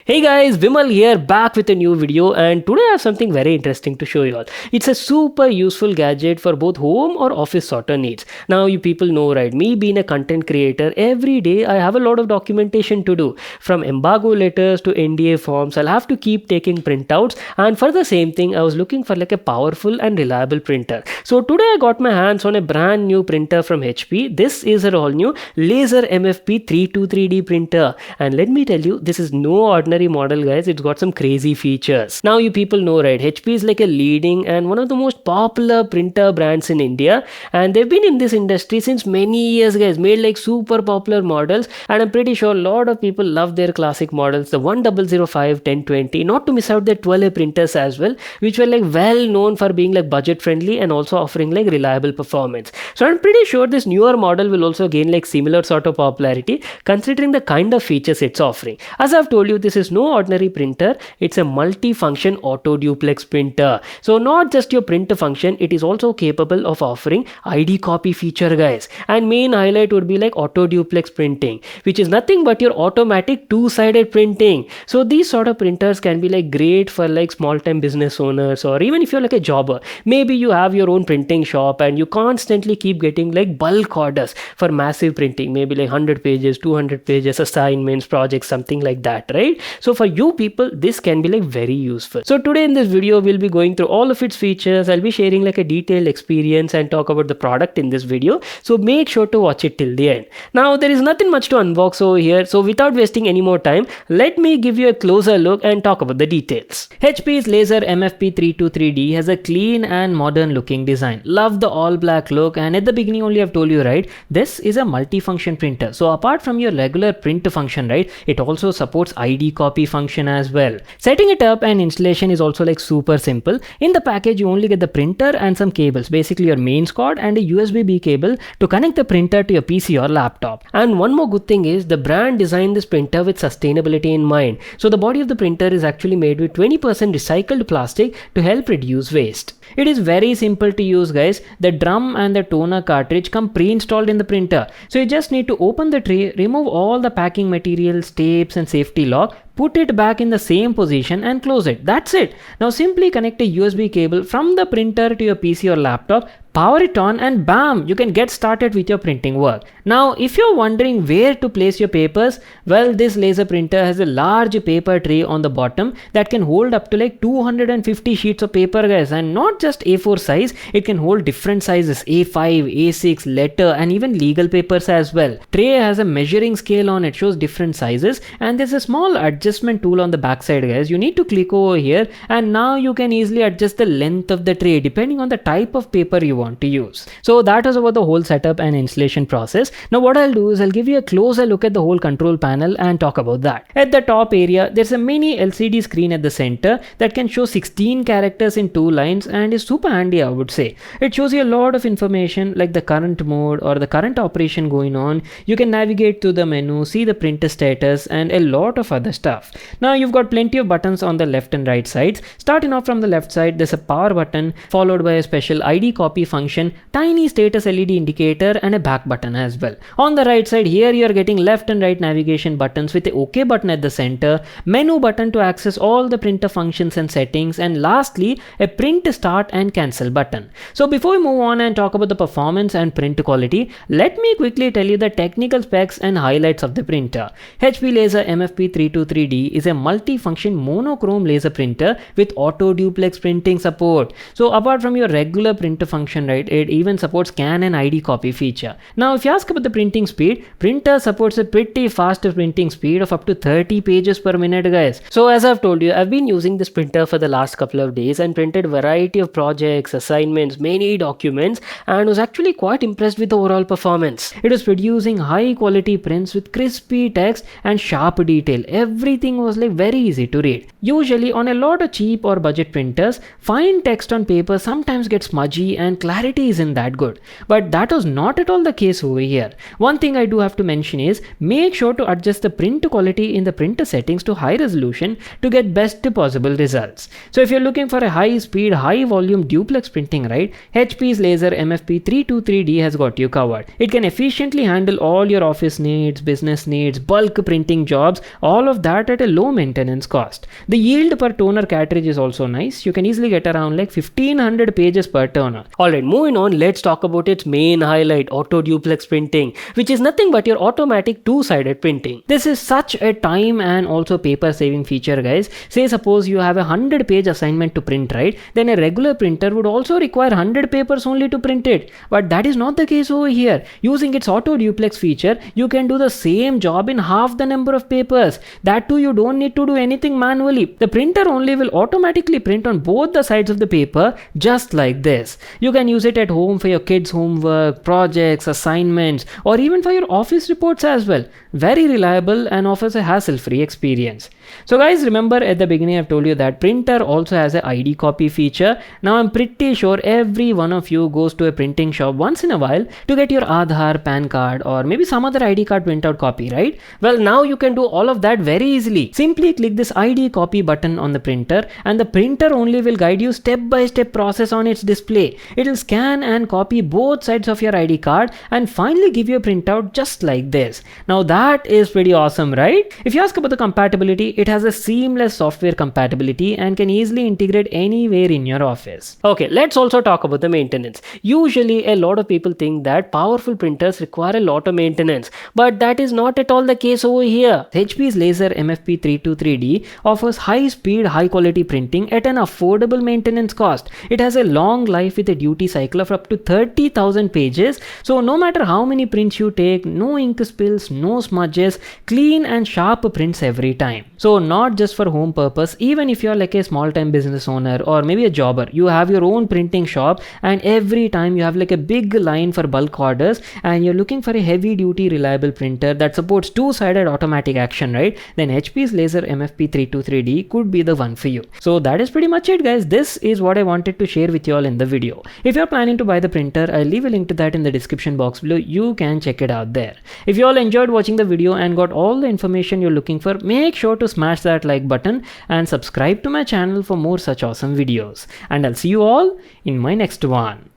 Hey guys, Vimal here, back with a new video, and today I have something very interesting to show you all. It's a super useful gadget for both home or office sorter needs. Now you people know, right, me being a content creator, every day I have a lot of documentation to do. From embargo letters to NDA forms, I'll have to keep taking printouts, and for the same thing I was looking for like a powerful and reliable printer. So today I got my hands on a brand new printer from HP. This is a all new laser MFP 323d printer, and let me tell you, this is no ordinary model, guys. It's got some crazy features. Now you people know, right, HP is like a leading and one of the most popular printer brands in India, and they've been in this industry since many years, guys. Made like super popular models, and I'm pretty sure a lot of people love their classic models, the 1005, 1020, not to miss out their 12A printers as well, which were like well known for being like budget friendly and also offering like reliable performance. So I'm pretty sure this newer model will also gain like similar sort of popularity considering the kind of features it's offering. As I've told you, this is no ordinary printer. It's a multi-function auto duplex printer. So not just your print function, it is also capable of offering ID copy feature, guys. And main highlight would be like auto duplex printing, which is nothing but your automatic two-sided printing. So these sort of printers can be like great for like small-time business owners, or even if you're like a jobber. Maybe you have your own printing shop and you constantly keep getting like bulk orders for massive printing, maybe like 100 pages, 200 pages, assignments, projects, something like that, right? So for you people, this can be like very useful. So today in this video, we'll be going through all of its features. I'll be sharing like a detailed experience and talk about the product in this video. So make sure to watch it till the end. Now there is nothing much to unbox over here. So without wasting any more time, let me give you a closer look and talk about the details. HP's Laser MFP 323d has a clean and modern looking design. Love the all black look, and at the beginning only I've told you, right, this is a multi-function printer. So apart from your regular print function, right, it also supports ID copy function as well. Setting it up and installation is also like super simple. In the package you only get the printer and some cables, basically your mains cord and a USB-B cable to connect the printer to your PC or laptop. And one more good thing is the brand designed this printer with sustainability in mind. So the body of the printer is actually made with 20% recycled plastic to help reduce waste. It is very simple to use, guys. The drum and the toner cartridge come pre-installed in the printer. So you just need to open the tray, remove all the packing materials, tapes and safety lock, put it back in the same position and close it. That's it. Now simply connect a USB cable from the printer to your PC or laptop, power it on, and bam, you can get started with your printing work. Now if you're wondering where to place your papers, well, this laser printer has a large paper tray on the bottom that can hold up to like 250 sheets of paper, guys, and not just A4 size. It can hold different sizes, A5, A6, letter and even legal papers as well. Tray has a measuring scale on it, shows different sizes, and there's a small adjustment tool on the back side, guys. You need to click over here and now you can easily adjust the length of the tray depending on the type of paper you want to use. So that was about the whole setup and installation process. Now what I'll do is I'll give you a closer look at the whole control panel and talk about that. At the top area, there's a mini LCD screen at the center that can show 16 characters in 2 lines and is super handy, I would say. It shows you a lot of information like the current mode or the current operation going on. You can navigate to the menu, see the printer status and a lot of other stuff. Now you've got plenty of buttons on the left and right sides. Starting off from the left side, there's a power button followed by a special ID copy function, tiny status LED indicator and a back button as well. On the right side here, you're getting left and right navigation buttons with the OK button at the center, menu button to access all the printer functions and settings, and lastly a print start and cancel button. So before we move on and talk about the performance and print quality, let me quickly tell you the technical specs and highlights of the printer. HP Laser MFP 323d is a multi-function monochrome laser printer with auto duplex printing support. So apart from your regular printer function, right, it even supports scan and ID copy feature. Now if you ask about the printing speed, printer supports a pretty fast printing speed of up to 30 pages per minute, guys. So as I've told you, I've been using this printer for the last couple of days and printed a variety of projects, assignments, many documents, and was actually quite impressed with the overall performance. It was producing high quality prints with crispy text and sharp detail. Everything was like very easy to read. Usually on a lot of cheap or budget printers, fine text on paper sometimes gets smudgy and clarity isn't that good. But that was not at all the case over here. One thing I do have to mention is make sure to adjust the print quality in the printer settings to high resolution to get best possible results. So if you're looking for a high speed, high volume duplex printing, right, HP's laser MFP 323d has got you covered. It can efficiently handle all your office needs, business needs, bulk printing jobs, all of that at a low maintenance cost. The yield per toner cartridge is also nice. You can easily get around like 1500 pages per toner. Alright, moving on, let's talk about its main highlight, auto duplex printing, which is nothing but your automatic two-sided printing. This is such a time and also paper saving feature, guys. Say suppose you have a 100-page assignment to print, right? Then a regular printer would also require 100 papers only to print it. But that is not the case over here. Using its auto duplex feature, you can do the same job in half the number of papers. That too, you don't need to do anything manually. The printer only will automatically print on both the sides of the paper, just like this. You can use it at home for your kids' homework, projects, assignments, or even for your office reports as well. Very reliable and offers a hassle-free experience. So guys, remember at the beginning I've told you that printer also has a ID copy feature. Now I'm pretty sure every one of you goes to a printing shop once in a while to get your Aadhaar, PAN card, or maybe some other ID card printout copy, right? Well, now you can do all of that very easily. Simply click this ID copy button on the printer and the printer only will guide you step-by-step process on its display. It will scan and copy both sides of your ID card and finally give you a printout just like this. Now that is pretty awesome, right? If you ask about the compatibility, it has a seamless software compatibility and can easily integrate anywhere in your office. Okay, let's also talk about the maintenance. Usually a lot of people think that powerful printers require a lot of maintenance, but that is not at all the case over here. HP's laser MFP 323d offers high speed, high quality printing at an affordable maintenance cost. It has a long life with a duty cycle of up to 30,000 pages, so no matter how many prints you take, no ink spills, no smudges, clean and sharp prints every time. So not just for home purpose, even if you're like a small time business owner or maybe a jobber, you have your own printing shop and every time you have like a big line for bulk orders and you're looking for a heavy duty reliable printer that supports two-sided automatic action, right? Then HP's laser MFP 323d could be the one for you. So that is pretty much it, guys. This is what I wanted to share with you all in the video. If you're planning to buy the printer, I'll leave a link to that in the description box below. You can check it out there. If you all enjoyed watching the video and got all the information you're looking for, make sure to smash that like button and subscribe to my channel for more such awesome videos. And I'll see you all in my next one.